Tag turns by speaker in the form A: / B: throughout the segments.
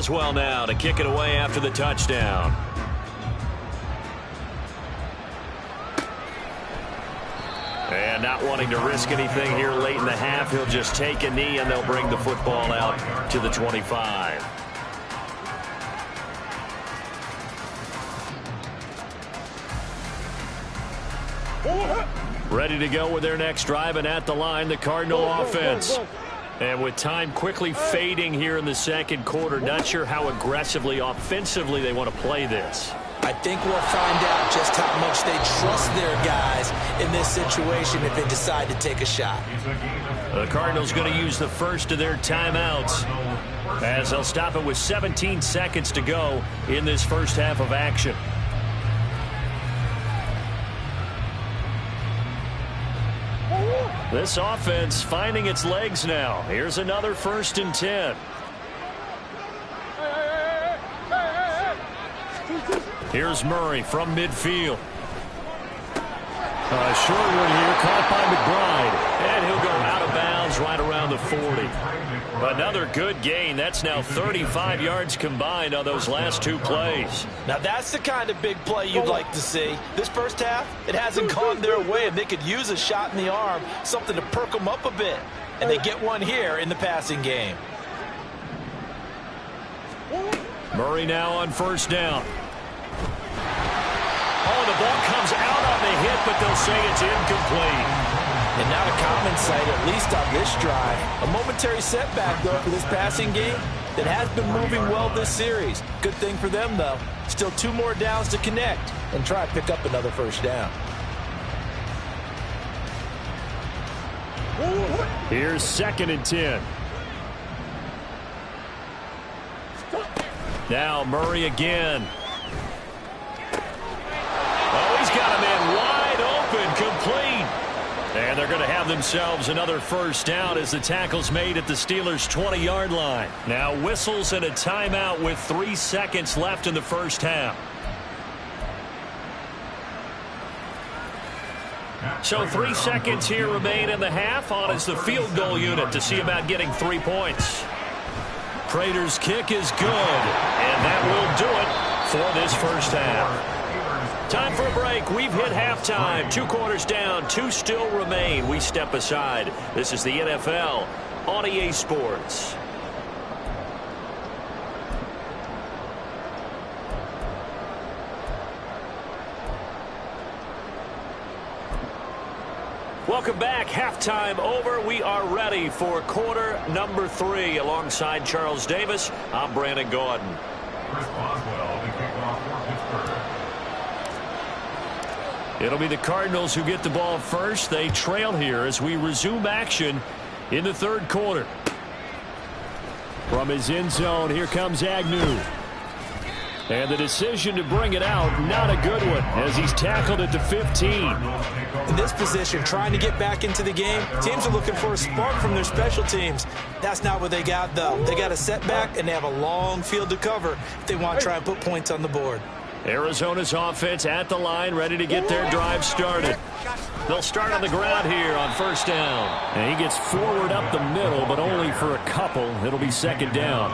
A: Boswell now to kick it away after the touchdown. And not wanting to risk anything here late in the half, he'll just take a knee and they'll bring the football out to the 25. Ready to go with their next drive, and at the line, the Cardinal offense. And with time quickly fading here in the second quarter, not sure how aggressively, offensively they want to play this.
B: I think we'll find out just how much they trust their guys in this situation if they decide to take a shot.
A: The Cardinals going to use the first of their timeouts as they'll stop it with 17 seconds to go in this first half of action. This offense finding its legs now. Here's another 1st and 10. Here's Murray from midfield. A short one here, caught by McBride. And he'll go out of bounds right around the 40. Another good gain. That's now 35 yards combined on those last 2 plays.
B: Now that's the kind of big play you'd like to see. This first half, it hasn't gone their way, and they could use a shot in the arm, something to perk them up a bit. And they get one here in the passing game.
A: Murray now on 1st down. Oh, the ball comes out on the hit, but they'll say it's incomplete.
B: And not a common sight, at least on this drive. A momentary setback, though, for this passing game that has been moving well this series. Good thing for them, though. Still 2 more downs to connect and try to pick up another 1st down.
A: Here's 2nd and 10. Now Murray again. Oh, he's got a man wide open, complete. And they're going to have themselves another 1st down as the tackle's made at the Steelers' 20-yard line. Now whistles and a timeout with 3 seconds left in the first half. So 3 seconds here remain in the half. On is the field goal unit to see about getting 3 points. Prater's kick is good, and that will do it for this first half. Time for a break. We've hit halftime. 2 quarters down, 2 still remain. We step aside. This is the NFL on EA Sports. Welcome back. Halftime over. We are ready for quarter number 3. Alongside Charles Davis, I'm Brandon Gordon. It'll be the Cardinals who get the ball first. They trail here as we resume action in the 3rd quarter. From his end zone, here comes Agnew. And the decision to bring it out, not a good one, as he's tackled at the 15.
B: In this position, trying to get back into the game, teams are looking for a spark from their special teams. That's not what they got, though. They got a setback, and they have a long field to cover if they want to try and put points on the board.
A: Arizona's offense at the line, ready to get their drive started. They'll start on the ground here on 1st down. And he gets forward up the middle, but only for a couple. It'll be 2nd down.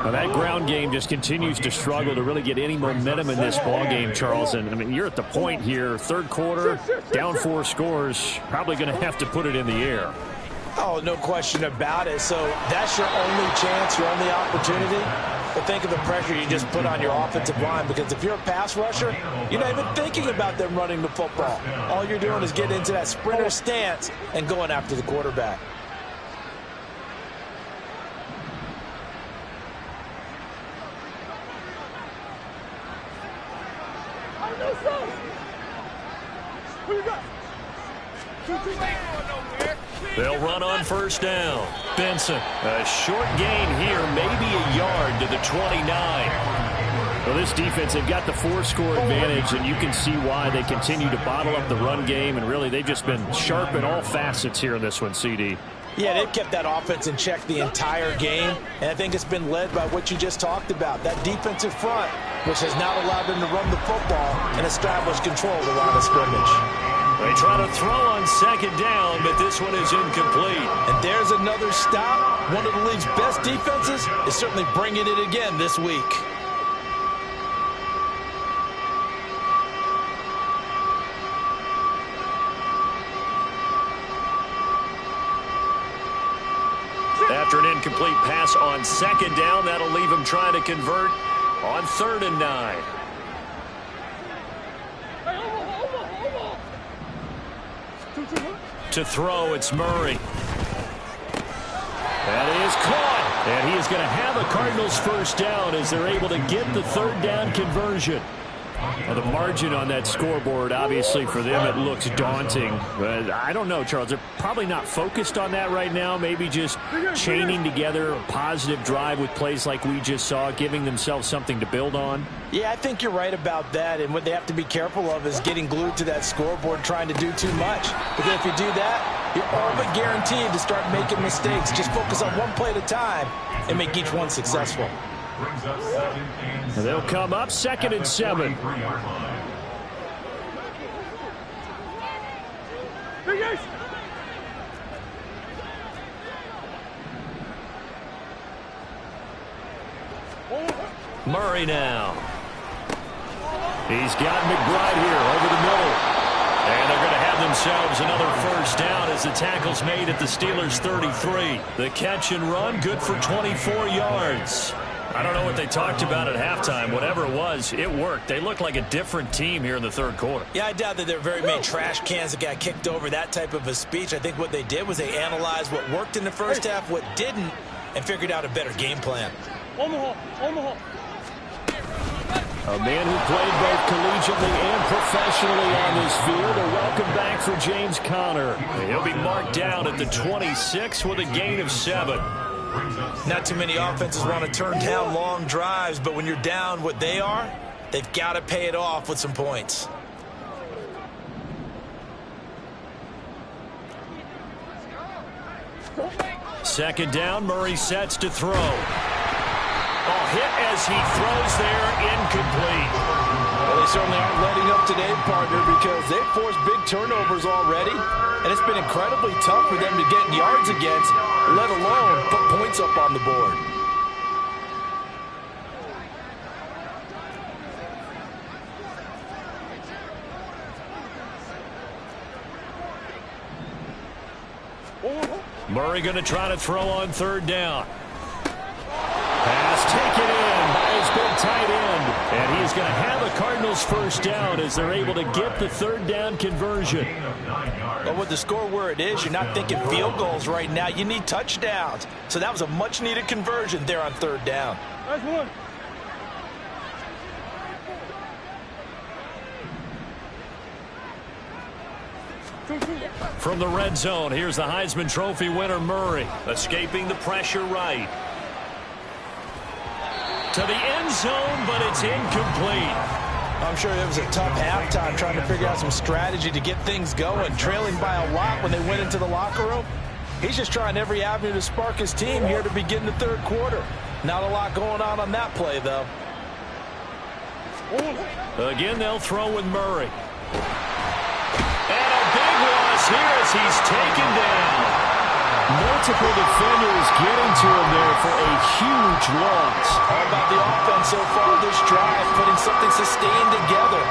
A: Now that ground game just continues to struggle to really get any momentum in this ball game, Charles. And I mean, you're at the point here, 3rd quarter, down 4 scores, probably going to have to put it in the air.
B: Oh, no question about it. So that's your only chance, your only opportunity. But think of the pressure you just put on your offensive line, because if you're a pass rusher, you're not even thinking about them running the football. All you're doing is getting into that sprinter stance and going after the quarterback.
A: They'll run on 1st down. Benson, a short gain here, maybe a yard to the 29. Well, this defense, they've got the 4-score advantage, and you can see why they continue to bottle up the run game, and really they've just been sharp in all facets here in this one, CD.
B: Yeah, they've kept that offense in check the entire game, and I think it's been led by what you just talked about, that defensive front, which has not allowed them to run the football and establish control of the line of scrimmage.
A: They try to throw on second down, but this one is incomplete.
B: And there's another stop. One of the league's best defenses is certainly bringing it again this week.
A: After an incomplete pass on second down, that'll leave him trying to convert on 3rd and 9. To throw, it's Murray. That is caught. And he is going to have a Cardinals first down as they're able to get the 3rd down conversion. Well, the margin on that scoreboard, obviously, for them, it looks daunting. But I don't know, Charles. They're probably not focused on that right now. Maybe just chaining together a positive drive with plays like we just saw, giving themselves something to build on.
B: Yeah, I think you're right about that. And what they have to be careful of is getting glued to that scoreboard trying to do too much. Because if you do that, you're all but guaranteed to start making mistakes. Just focus on one play at a time and make each one successful.
A: They'll come up 2nd and 7. Murray now. He's got McBride here over the middle. And they're going to have themselves another first down as the tackle's made at the Steelers' 33. The catch and run, good for 24 yards. I don't know what they talked about at halftime. Whatever it was, it worked. They look like a different team here in the 3rd quarter.
B: Yeah, I doubt that there are very many trash cans that got kicked over that type of a speech. I think what they did was they analyzed what worked in the first half, what didn't, and figured out a better game plan.
C: Omaha.
A: A man who played both collegiately and professionally on this field. A welcome back for James Conner. He'll be marked down at the 26 with a gain of 7.
B: Not too many offenses want to turn down long drives, but when you're down what they are, they've got to pay it off with some points.
A: Second down, Murray sets to throw. Oh, hit as he throws there, incomplete.
B: Well, they certainly aren't letting up today, partner, because they've forced big turnovers already, and it's been incredibly tough for them to get yards against, let alone put points up on the board.
A: Murray going to try to throw on 3rd down. Pass taken in by his big tight end. And he's going to have a Cardinals first down as they're able to get the 3rd down conversion.
B: But with the score where it is, you're not thinking field goals right now. You need touchdowns. So that was a much-needed conversion there on 3rd down.
C: Nice one.
A: From the red zone, here's the Heisman Trophy winner, Murray. Escaping the pressure right. To the end zone, but it's incomplete.
B: I'm sure it was a tough halftime trying to figure out some strategy to get things going, trailing by a lot when they went into the locker room. He's just trying every avenue to spark his team here to begin the 3rd quarter. Not a lot going on that play, though.
A: Again, they'll throw with Murray. And a big loss here as he's taken down. Multiple defenders getting to him there for a huge loss.
B: All about the offense so far this drive, putting something sustained together.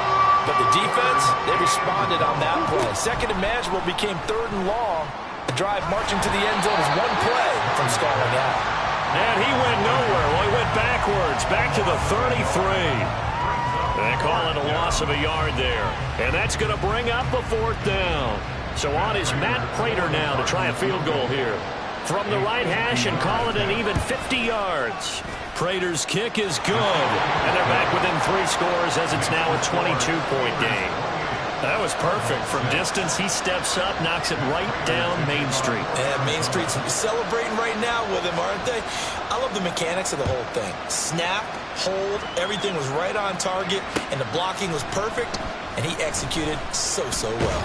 B: But the defense, they responded on that play. 2nd and manageable became 3rd and long. The drive marching to the end zone is one play from stalling out.
A: And he went nowhere. Well, he went backwards, back to the 33. They call it a loss of a yard there. And that's going to bring up a 4th down. So on is Matt Prater now to try a field goal here. From the right hash and call it an even 50 yards. Prater's kick is good. And they're back within 3 scores as it's now a 22-point game. That was perfect. From distance, he steps up, knocks it right down Main Street.
B: Yeah, Main Street's celebrating right now with him, aren't they? I love the mechanics of the whole thing. Snap, hold, everything was right on target, and the blocking was perfect, and he executed so well.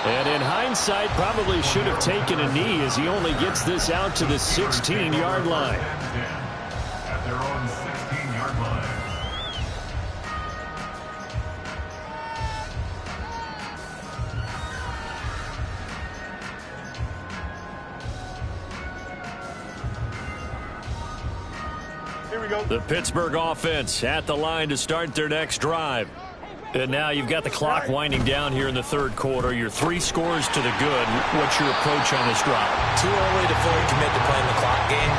A: And in hindsight, probably should have taken a knee as he only gets this out to the 16-yard line.
D: At their own 16-yard line.
C: Here we go.
A: The Pittsburgh offense at the line to start their next drive. And now you've got the clock winding down here in the third quarter. You're 3 scores to the good. What's your approach on this drive?
B: Too early to fully commit to playing the clock game.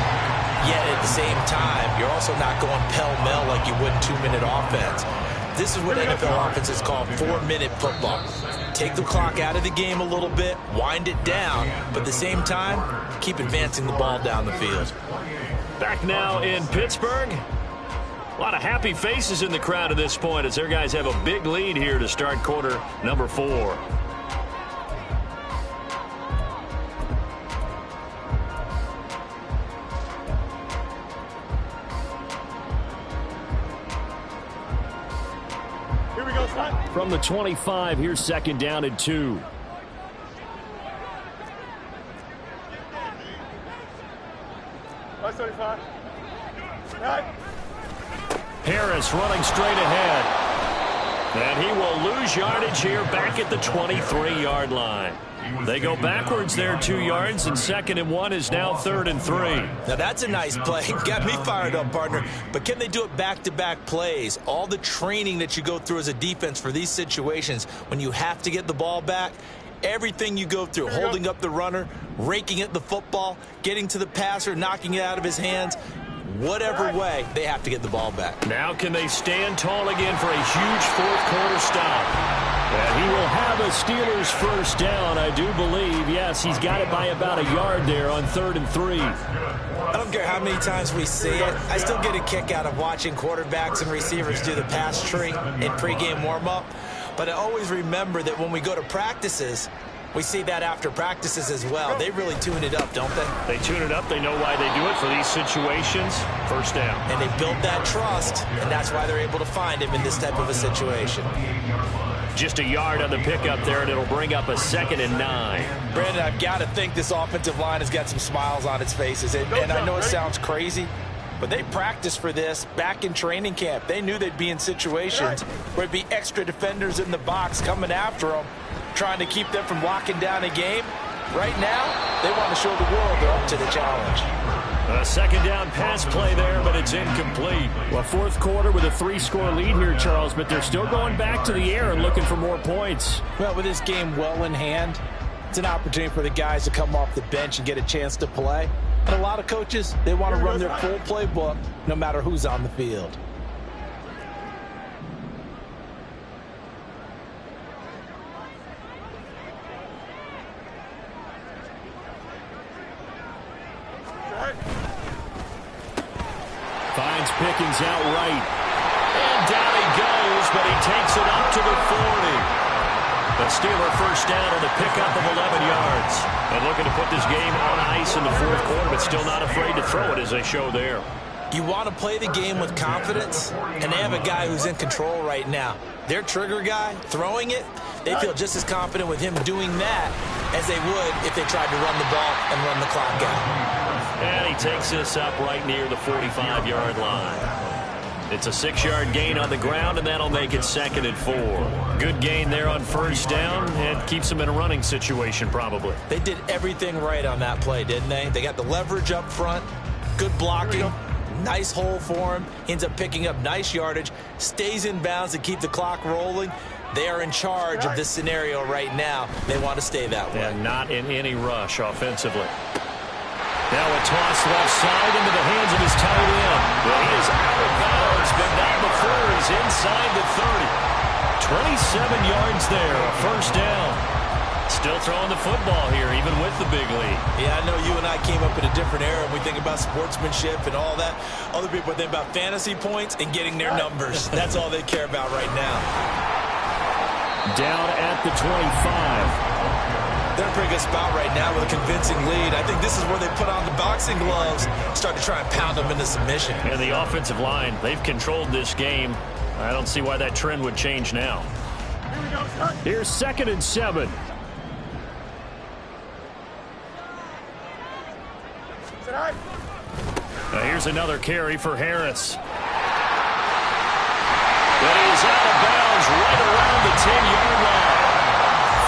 B: Yet at the same time, you're also not going pell-mell like you would in 2-minute offense. This is what NFL offenses call 4-minute football. Take the clock out of the game a little bit, wind it down, but at the same time, keep advancing the ball down the field.
A: Back now in Pittsburgh. A lot of happy faces in the crowd at this point as their guys have a big lead here to start quarter number 4.
C: Here we go, son.
A: From the 25, here's second down and 2.
C: Last 35. Right.
A: Harris running straight ahead. And he will lose yardage here back at the 23-yard line. They go backwards there 2 yards, and 2nd and 1 is now 3rd and 3.
B: Now that's a nice play. Got me fired up, partner. But can they do it back-to-back plays? All the training that you go through as a defense for these situations, when you have to get the ball back, everything you go through, holding up the runner, raking at the football, getting to the passer, knocking it out of his hands, whatever way, they have to get the ball back.
A: Now can they stand tall again for a huge fourth-quarter stop? And he will have a Steelers first down, I do believe. Yes, he's got it by about a yard there on 3rd and 3.
B: I don't care how many times we see it. I still get a kick out of watching quarterbacks and receivers do the pass tree in pregame warm-up. But I always remember that when we go to practices, we see that after practices as well. They really tune it up, don't they?
A: They tune it up. They know why they do it for these situations. First down.
B: And they build that trust, and that's why they're able to find him in this type of a situation.
A: Just a yard on the pickup there, and it'll bring up a 2nd and 9.
B: Brandon, I've got to think this offensive line has got some smiles on its faces. And I know it sounds crazy, but they practiced for this back in training camp. They knew they'd be in situations where it'd be extra defenders in the box coming after them, trying to keep them from locking down a game. Right now, they want to show the world they're up to the challenge.
A: A 2nd down pass play there, but it's incomplete. Well, fourth quarter with a 3-score lead here, Charles, but they're still going back to the air and looking for more points.
B: Well, with this game well in hand, it's an opportunity for the guys to come off the bench and get a chance to play. And a lot of coaches, they want to run their full playbook no matter who's on the field.
A: Finds Pickens out right. And down he goes, but he takes it up to the 40. The Steeler first down on the pickup of 11 yards. And looking to put this game on ice in the fourth quarter, but still not afraid to throw it as they show there.
B: You want to play the game with confidence, and they have a guy who's in control right now. Their trigger guy, throwing it, they feel just as confident with him doing that as they would if they tried to run the ball and run the clock out.
A: And he takes this up right near the 45-yard line. It's a 6-yard gain on the ground, and that'll make it 2nd and 4. Good gain there on first down, and keeps them in a running situation probably.
B: They did everything right on that play, didn't they? They got the leverage up front, good blocking, nice hole for him, ends up picking up nice yardage, stays in bounds to keep the clock rolling. They are in charge of this scenario right now. They want to stay that way.
A: And not in any rush offensively. Now a toss left side into the hands of his tight end. Well, he is out of bounds, but not before he's inside the 30. 27 yards there, a first down. Still throwing the football here, even with the big lead.
B: Yeah, I know you and I came up in a different era. We think about sportsmanship and all that. Other people think about fantasy points and getting their numbers. That's all they care about right now.
A: Down at the 25.
B: They're in a pretty good spot right now with a convincing lead. I think this is where they put on the boxing gloves, start to try and pound them into submission.
A: And the offensive line, they've controlled this game. I don't see why that trend would change now. Here's 2nd and 7. Now here's another carry for Harris. But he's out of bounds right around the 10-yard line.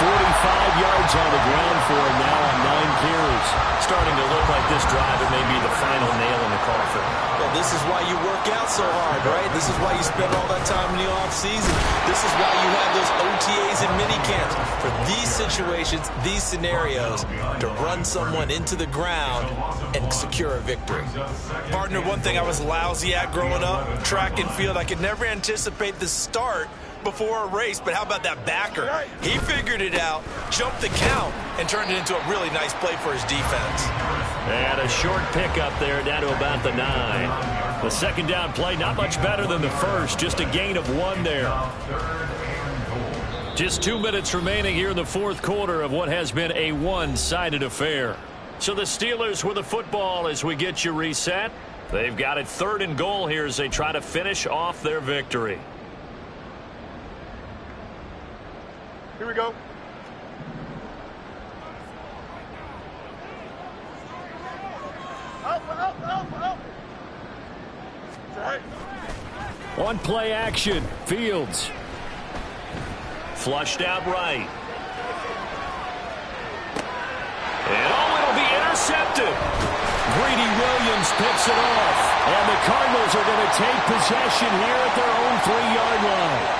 A: 45 yards on the ground for him now on 9 carries. starting to look like this drive it may be the final nail in the coffin.
B: Well, this is why you work out so hard, right? This is why you spend all that time in the offseason. This is why you have those OTAs and minicamps. For these situations, these scenarios, to run someone into the ground and secure a victory. Partner, one thing I was lousy at growing up, track and field, I could never anticipate the start before a race, but how about that backer? He figured it out, jumped the count, and turned it into a really nice play for his defense.
A: And a short pickup there down to about the 9. The second down play, not much better than the first, just a gain of 1 there. Just 2 minutes remaining here in the fourth quarter of what has been a one-sided affair. So the Steelers with the football as we get you reset. They've got it 3rd and goal here as they try to finish off their victory.
C: Here we go. Up. Right.
A: On play action, Fields. Flushed out right. And it'll be intercepted. Greedy Williams picks it off. And the Cardinals are going to take possession here at their own 3-yard line.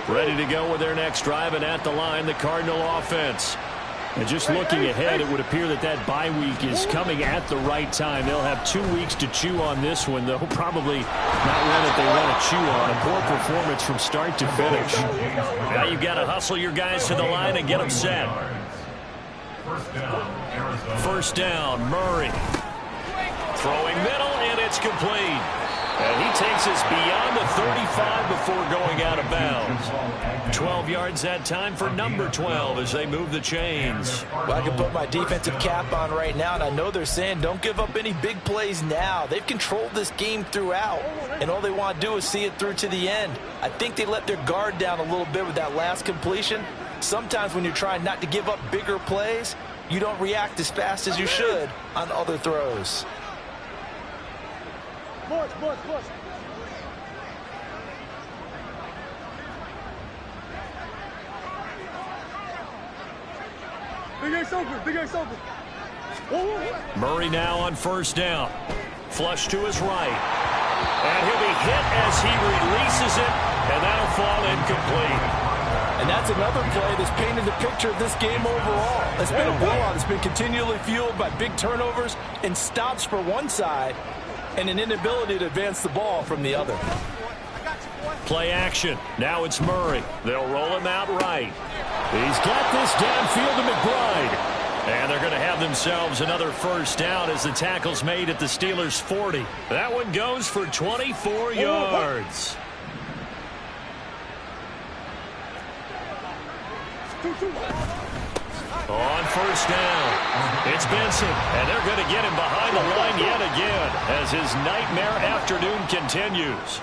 A: Ready to go with their next drive, and at the line, the Cardinal offense. And just looking ahead, it would appear that that bye week is coming at the right time. They'll have 2 weeks to chew on this one, though probably not one that they want to chew on. A poor performance from start to finish. Now you've got to hustle your guys to the line and get them set. First down, Murray. Throwing middle, and it's complete. And he takes us beyond the 35 before going out of bounds. 12 yards that time for number 12 as they move the chains.
B: Well, I can put my defensive cap on right now, and I know they're saying don't give up any big plays now. They've controlled this game throughout, and all they want to do is see it through to the end. I think they let their guard down a little bit with that last completion. Sometimes when you're trying not to give up bigger plays, you don't react as fast as you should on other throws.
C: Push. Big Ace open.
A: Murray now on first down. Flush to his right. And he'll be hit as he releases it, and that'll fall incomplete.
B: And that's another play that's painted the picture of this game overall. It's been a blowout. It's been continually fueled by big turnovers and stops for one side and an inability to advance the ball from the other.
A: Play action. Now it's Murray. They'll roll him out right. He's got this downfield to McBride. And they're going to have themselves another first down as the tackle's made at the Steelers' 40. That one goes for 24 yards. On first down, it's Benson, and they're going to get him behind the line yet again as his nightmare afternoon continues.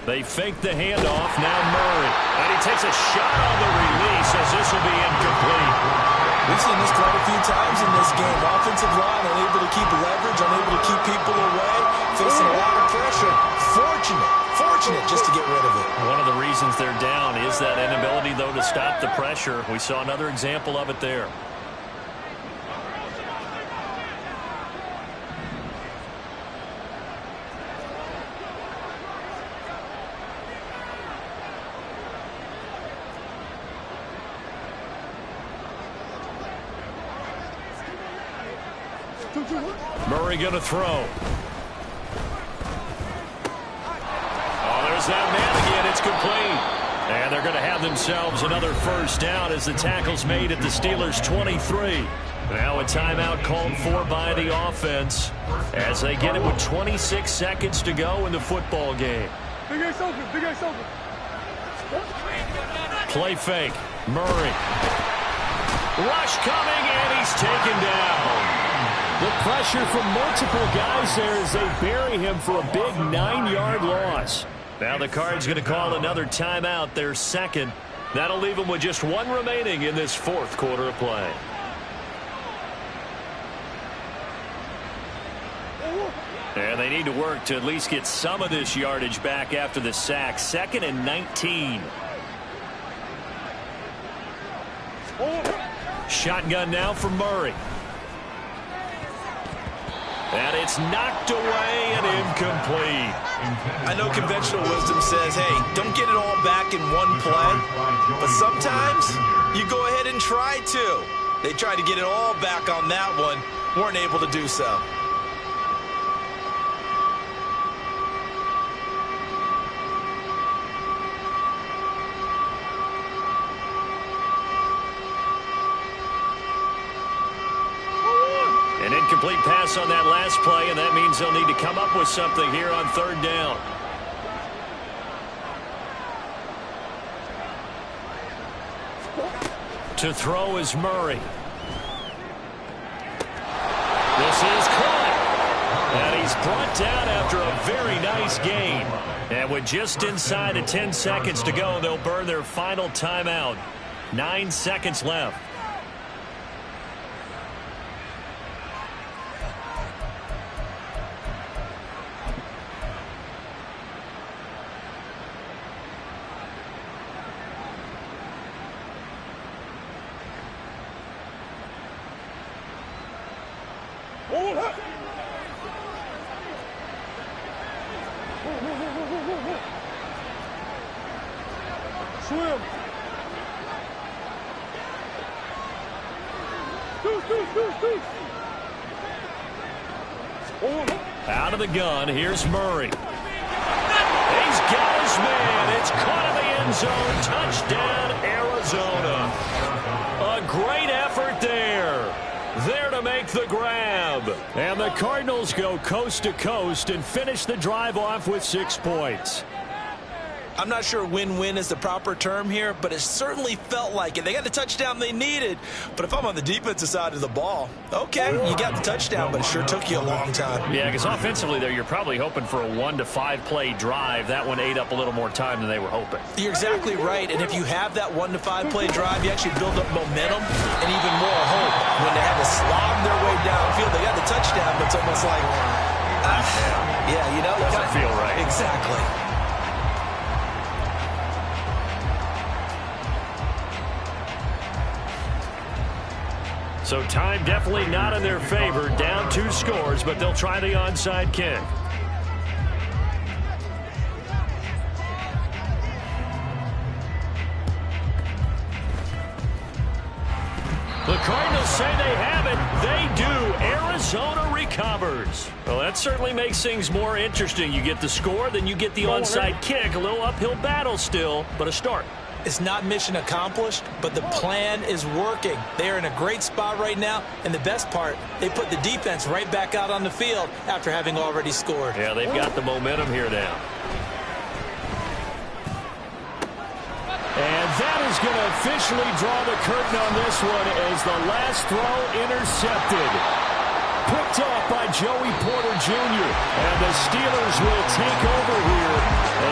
A: They fake the handoff, now Murray, and he takes a shot on the release as this will be incomplete.
B: We've seen this quite a few times in this game. Offensive line unable to keep leverage, unable to keep people away, facing a lot of pressure. Fortunate just to get rid of it.
A: One of the reasons they're down is that inability, though, to stop the pressure. We saw another example of it there. Murray going to throw. Oh, there's that man again. It's complete. And they're going to have themselves another first down as the tackle's made at the Steelers' 23. Now a timeout called for by the offense as they get it with 26 seconds to go in the football game.
C: Big Ace open.
A: Play fake. Murray. Rush coming, and he's taken down. The pressure from multiple guys there as they bury him for a big 9-yard loss. Now the Cards going to call another timeout, their second. That'll leave them with just one remaining in this fourth quarter of play. And they need to work to at least get some of this yardage back after the sack. 2nd and 19. Shotgun now for Murray. And it's knocked away and incomplete.
B: I know conventional wisdom says, hey, don't get it all back in one play. But sometimes you go ahead and try to. They tried to get it all back on that one. Weren't able to do so.
A: An incomplete pass on that last play, and that means they'll need to come up with something here on 3rd down. To throw is Murray. This is caught. And he's brought down after a very nice gain. And with just inside of 10 seconds to go, they'll burn their final timeout. 9 seconds left.
C: Swim.
A: Out of the gun, here's Murray. He's got his man. It's caught in the end zone. Touchdown, Arizona. A great effort there. There to make the grab. And the Cardinals go coast to coast and finish the drive off with 6 points.
B: I'm not sure win-win is the proper term here, but it certainly felt like it. They got the touchdown they needed, but if I'm on the defensive side of the ball, okay, you got the touchdown, but it sure took you a long time.
A: Yeah, because offensively there, you're probably hoping for a 1 to 5 play drive. That one ate up a little more time than they were hoping.
B: You're exactly right, and if you have that 1 to 5 play drive, you actually build up momentum and even more hope. When they had to slog their way downfield, they got the touchdown, but it's almost like, yeah, you know.
A: Doesn't feel right.
B: Exactly.
A: So time definitely not in their favor. Down 2 scores, but they'll try the onside kick. The Cardinals say they have it. They do. Arizona recovers. Well, that certainly makes things more interesting. You get the score, then you get the onside kick. A little uphill battle still, but a start.
B: It's not mission accomplished, but the plan is working. They are in a great spot right now, and the best part, they put the defense right back out on the field after having already scored.
A: Yeah, they've got the momentum here now. And that is going to officially draw the curtain on this one as the last throw intercepted. Picked off by Joey Porter Jr. And the Steelers will take over here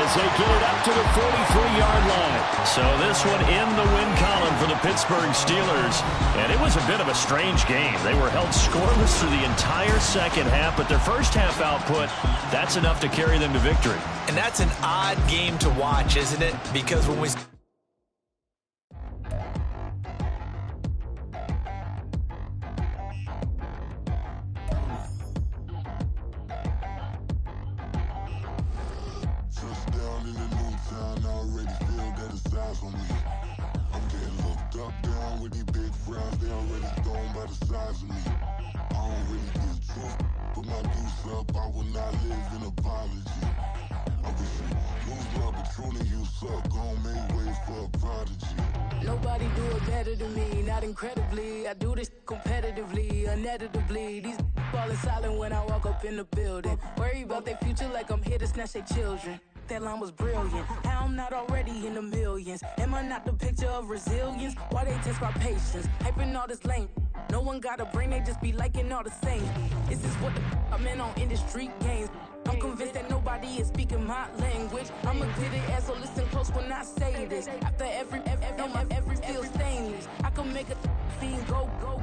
A: as they get it up to the 43-yard line. So this one in the win column for the Pittsburgh Steelers. And it was a bit of a strange game. They were held scoreless through the entire second half, but their first half output, that's enough to carry them to victory.
B: And that's an odd game to watch, isn't it? Because when we...
E: Nobody do it better than me, not incredibly. I do this competitively, uneditably. These falling silent when I walk up in the building. Worry about their future like I'm here to snatch their children. That line was brilliant. How I'm not already in the millions. Am I not the picture of resilience? Why they test my patience? Hyping all this lame. No one got a brain, they just be liking all the same. This is what the I'm in on industry games. I'm convinced that nobody is speaking my language. I'm a good ass, so listen close when I say this. After every feel stainless. I can make a scene go.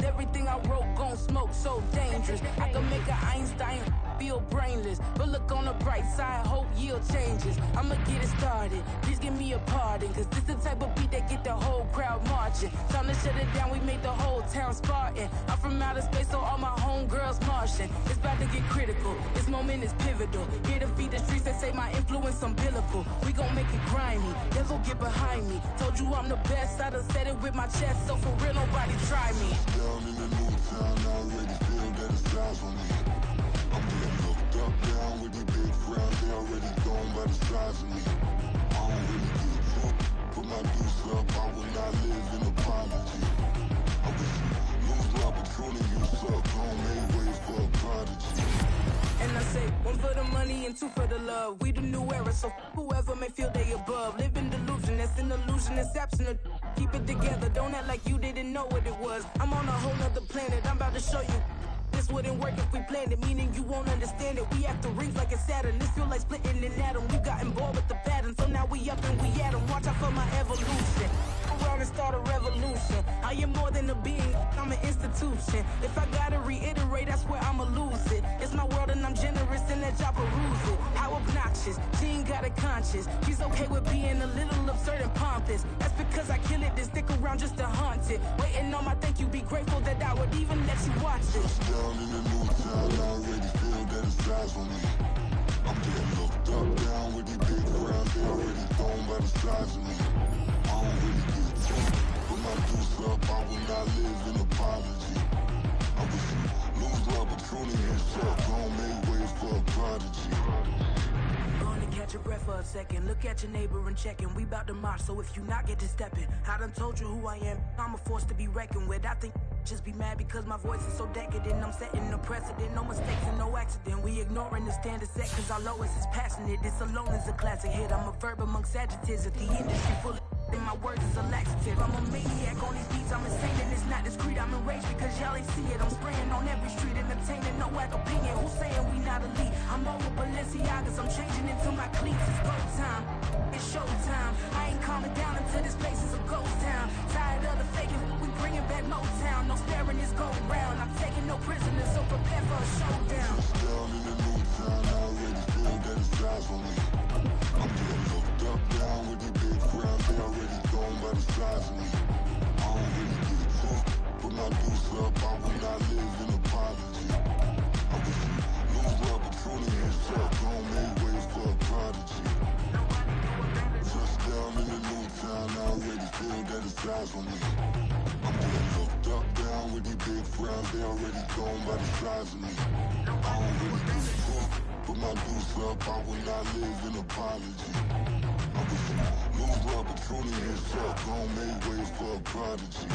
E: Everything I wrote gon' smoke, so dangerous. I can make an Einstein feel brainless. But look on the bright side, hope yield changes. I'ma get it started, please give me a pardon. Cause this the type of beat that get the whole crowd marching. Time to shut it down, we made the whole town Spartan. I'm from outer space, so all my homegirls Martian. It's about to get critical, this moment is pivotal. Here to feed the streets that say my influence umbilical. We gon' make it grimy, devil get behind me. Told you I'm the best, I done said it with my chest. So for real, nobody try me.
F: Down in the new town, I already feel that it's eyes on me. I'm getting looked up, down with the big crowd. They already gone by the size of me. I don't really give a fuck. Put my deuce up, I will not live in apology. I wish you lose the opportunity, you suck. Home made ways for a prodigy.
E: And I say, one for the money and two for the love. We the new era, so whoever may feel they above. Live in delusion, that's an illusion, it's absent. Keep it together, don't act like you didn't know what it was. I'm on a whole nother planet, I'm about to show you. This wouldn't work if we planned it, meaning you won't understand it. We act the rings like it's Saturn. This feel like splitting an atom. We gotten bored with the pattern, so now we up and we at 'em. Watch out for my evolution. Around and start a revolution. I am more than a being, I'm an institution. If I gotta reiterate, that's where I'ma lose it. It's my world and I'm generous and that y'all peruse it. How obnoxious, she ain't got a conscience. She's okay with being a little absurd and pompous. That's because I kill it, then stick around just to haunt it. Waiting on my thank you, be grateful that I would even let you watch it.
F: Down in the new town, I already feel that it's eyes on me. I'm getting looked up, down with the big crowd. They already gone by the size of me. I don't really give a fuck. Put my deuce up, I will not live in apology. I wish you lose the opportunity, you suck. Don't make ways for a prodigy.
E: Gonna catch your breath for a second. Look at your neighbor and checking. We bout to march, so if you not get to stepping. I done told you who I am. I'm a force to be reckoned with. I think just be mad because my voice is so decadent. I'm setting the precedent. No mistakes and no accident. We ignoring the standard set cause our lowest is passionate. This alone is a classic hit. I'm a verb amongst adjectives. If the industry full of and my words is a laxative. I'm a maniac on these beats. I'm insane and it's not discreet. I'm enraged because y'all ain't see it. I'm spraying on every street, entertaining, no whack opinion. Who's saying we not elite? I'm over Balenciagas. I'm changing into my cleats. It's go time. It's show time. I ain't calming down until this place is a ghost town. Tired of the faking. We bringing back Motown. No sparing this go round. I'm taking no prisoners, so prepare for a showdown.
F: Down in the new town, I already feel that it's eyes on me. I'm getting looked up, down with the big crowd. They already gone by the size of me. I don't really give a fuck. Put my deuce up, I will not live in apology. I wish you lose the opportunity, you suck. Don't make ways for a prodigy. Touchdown in the new town, I already feel that it's eyes on me. I'm getting looked up, down with the big crowd. They already gone by the size of me. I don't really give a fuck. Put my deuce up, I will not live in apology. I wish you lose the opportunity, you suck. Don't make ways for a prodigy.